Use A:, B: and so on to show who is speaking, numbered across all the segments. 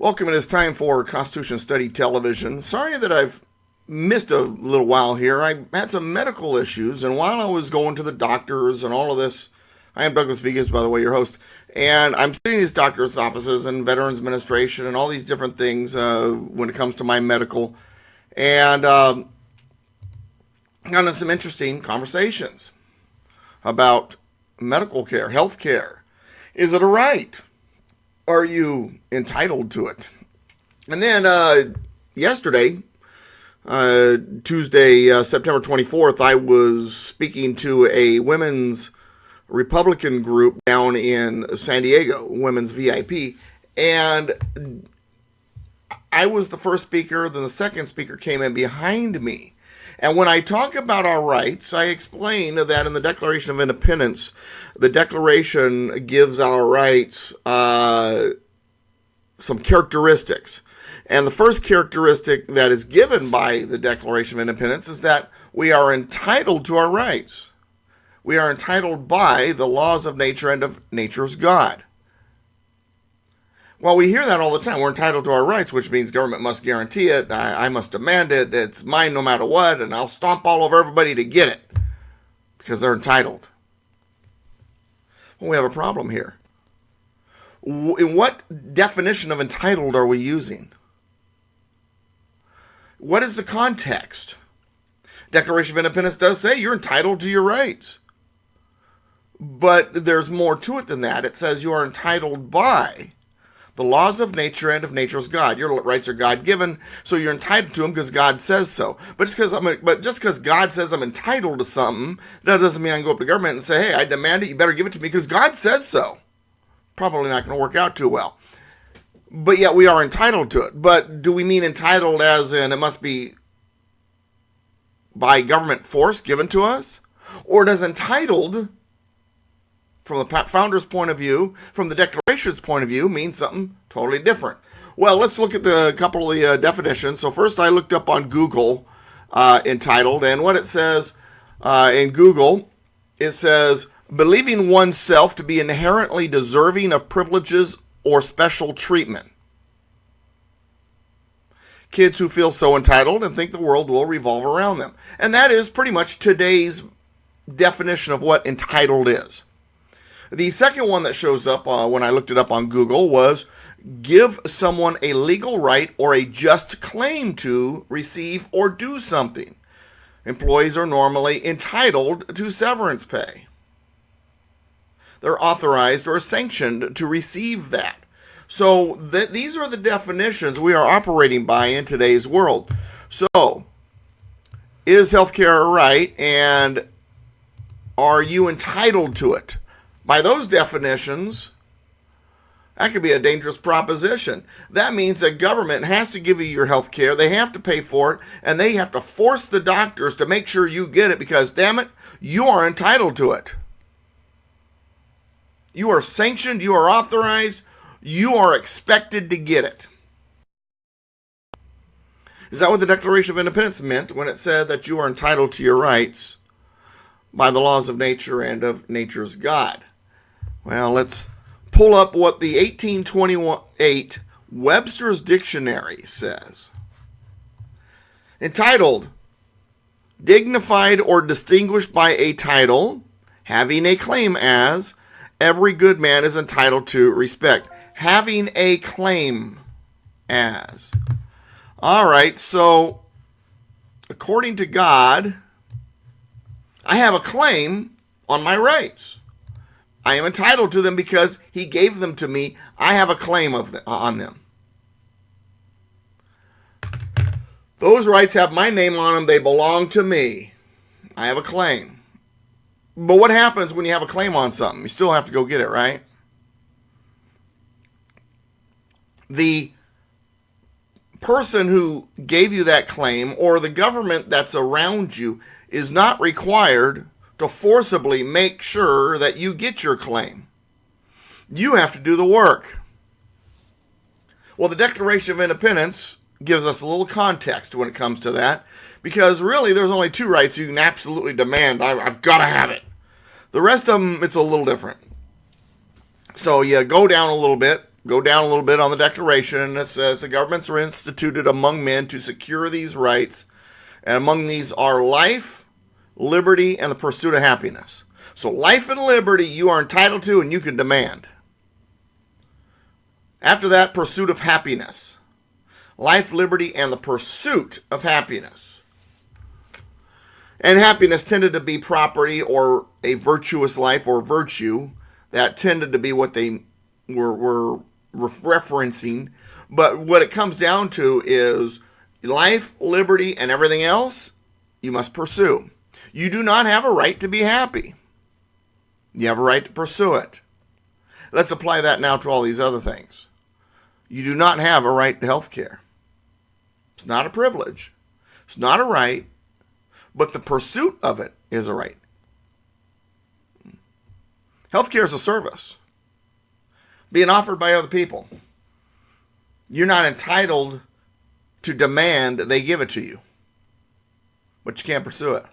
A: Welcome. It is time for Constitution Study Television. Sorry that I've missed a little while here. I had some medical issues, and while I was going to the doctors and all of this, I am Douglas Gibbs, by the way, your host, and I'm sitting in these doctors' offices and Veterans Administration and all these different things when it comes to my medical, and got into some interesting conversations about medical care, health care. Is it a right? Are you entitled to it? And then yesterday, Tuesday, September 24th, I was speaking to a women's Republican group down in San Diego, Women's VIP, and I was the first speaker, then the second speaker came in behind me. And when I talk about our rights, I explain that in the Declaration of Independence, the Declaration gives our rights some characteristics. And the first characteristic that is given by the Declaration of Independence is that we are entitled to our rights. We are entitled by the laws of nature and of nature's God. Well, we hear that all the time. We're entitled to our rights, which means government must guarantee it. I must demand it. It's mine no matter what, and I'll stomp all over everybody to get it because they're entitled. Well, we have a problem here. In what definition of entitled are we using? What is the context? Declaration of Independence does say you're entitled to your rights. But there's more to it than that. It says you are entitled by the laws of nature and of nature's God. Your rights are God-given, so you're entitled to them because God says so. But just because God says I'm entitled to something, that doesn't mean I can go up to government and say, hey, I demand it, you better give it to me because God says so. Probably not going to work out too well. But yet we are entitled to it. But do we mean entitled as in it must be by government force given to us? Or does entitled, from the founder's point of view, from the Declaration's point of view, mean something totally different? Well, let's look at a couple of the definitions. So first I looked up on Google entitled, and what it says in Google, it says, believing oneself to be inherently deserving of privileges or special treatment. Kids who feel so entitled and think the world will revolve around them. And that is pretty much today's definition of what entitled is. The second one that shows up when I looked it up on Google was give someone a legal right or a just claim to receive or do something. Employees are normally entitled to severance pay. They're authorized or sanctioned to receive that. So these are the definitions we are operating by in today's world. So, is healthcare a right, and are you entitled to it? By those definitions, that could be a dangerous proposition. That means that government has to give you your health care, they have to pay for it, and they have to force the doctors to make sure you get it because, damn it, you are entitled to it. You are sanctioned, you are authorized, you are expected to get it. Is that what the Declaration of Independence meant when it said that you are entitled to your rights by the laws of nature and of nature's God? Well, let's pull up what the 1828 Webster's Dictionary says. Entitled, dignified or distinguished by a title, having a claim as, every good man is entitled to respect. Having a claim as. All right, so according to God, I have a claim on my rights. I am entitled to them because he gave them to me. I have a claim on them. Those rights have my name on them. They belong to me. I have a claim. But what happens when you have a claim on something? You still have to go get it, right? The person who gave you that claim or the government that's around you is not required to forcibly make sure that you get your claim. You have to do the work. Well, the Declaration of Independence gives us a little context when it comes to that, because really there's only two rights you can absolutely demand. I've got to have it. The rest of them, it's a little different. So you go down a little bit go down a little bit on the Declaration, and it says the governments are instituted among men to secure these rights, and among these are life, liberty, and the pursuit of happiness. So life and liberty you are entitled to and you can demand. After that, pursuit of happiness. Life, liberty, and the pursuit of happiness. And happiness tended to be property or a virtuous life or virtue. That tended to be what they were referencing. But what it comes down to is life, liberty, and everything else you must pursue. You do not have a right to be happy. You have a right to pursue it. Let's apply that now to all these other things. You do not have a right to health care. It's not a privilege. It's not a right, but the pursuit of it is a right. Health care is a service being offered by other people. You're not entitled to demand they give it to you, but you can't pursue it.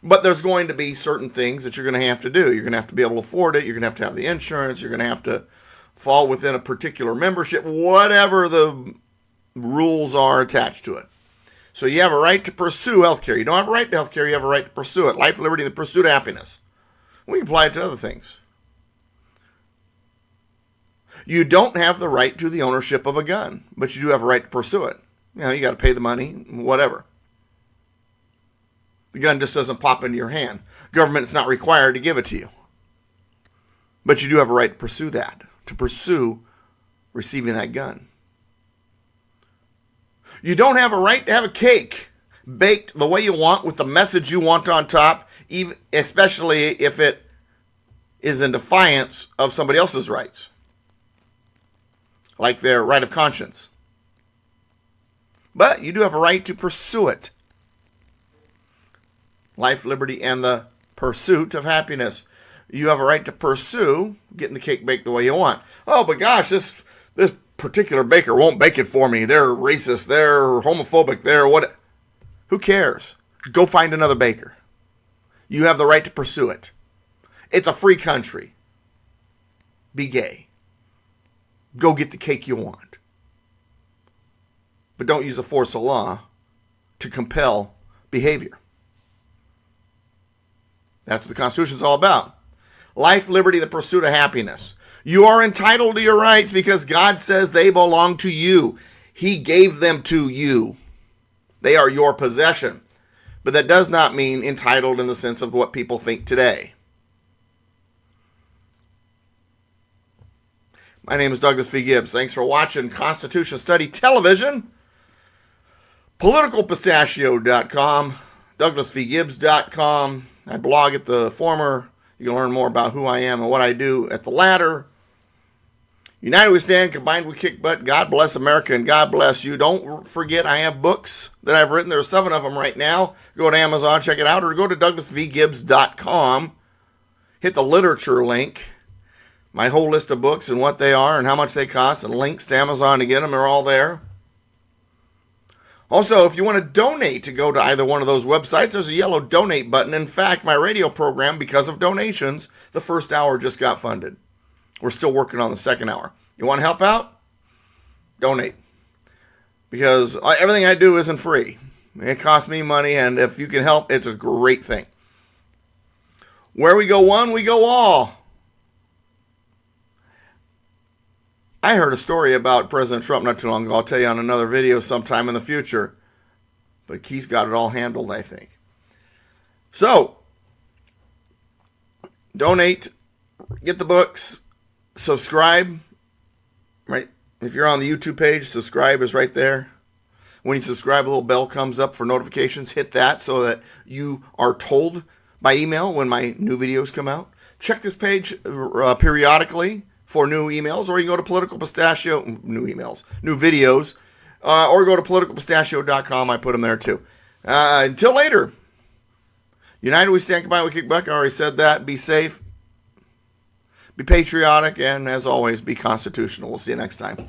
A: But there's going to be certain things that you're going to have to do. You're going to have to be able to afford it. You're going to have the insurance. You're going to have to fall within a particular membership, whatever the rules are attached to it. So you have a right to pursue healthcare. You don't have a right to healthcare. You have a right to pursue it. Life, liberty, and the pursuit of happiness. We can apply it to other things. You don't have the right to the ownership of a gun, but you do have a right to pursue it. You know, you got to pay the money, whatever. The gun just doesn't pop into your hand. Government is not required to give it to you. But you do have a right to pursue that, to pursue receiving that gun. You don't have a right to have a cake baked the way you want with the message you want on top, even especially if it is in defiance of somebody else's rights, like their right of conscience. But you do have a right to pursue it. Life, liberty, and the pursuit of happiness. You have a right to pursue getting the cake baked the way you want. Oh, but gosh, this particular baker won't bake it for me. They're racist. They're homophobic. They're what? Who cares? Go find another baker. You have the right to pursue it. It's a free country. Be gay. Go get the cake you want. But don't use the force of law to compel behavior. That's what the Constitution is all about. Life, liberty, the pursuit of happiness. You are entitled to your rights because God says they belong to you. He gave them to you. They are your possession. But that does not mean entitled in the sense of what people think today. My name is Douglas V. Gibbs. Thanks for watching Constitution Study Television. PoliticalPistachio.com. DouglasVGibbs.com. I blog at the former. You can learn more about who I am and what I do at the latter. United we stand, combined we kick butt. God bless America and God bless you. Don't forget I have books that I've written. There are 7 of them right now. Go to Amazon, check it out, or go to DouglasVGibbs.com. Hit the literature link. My whole list of books and what they are and how much they cost and links to Amazon to get them are all there. Also, if you want to donate to go to either one of those websites, there's a yellow donate button. In fact, my radio program, because of donations, the first hour just got funded. We're still working on the second hour. You want to help out? Donate. Because everything I do isn't free. It costs me money, and if you can help, it's a great thing. Where we go one, we go all. I heard a story about President Trump not too long ago. I'll tell you on another video sometime in the future. But he's got it all handled, I think. So, donate, get the books, subscribe. Right? If you're on the YouTube page, subscribe is right there. When you subscribe, a little bell comes up for notifications. Hit that so that you are told by email when my new videos come out. Check this page periodically for new emails, or you can go to Political Pistachio, new videos, or go to politicalpistachio.com. I put them there too. Until later, United we stand, combined we kick butt. I already said that. Be safe, be patriotic, and as always, be constitutional. We'll see you next time.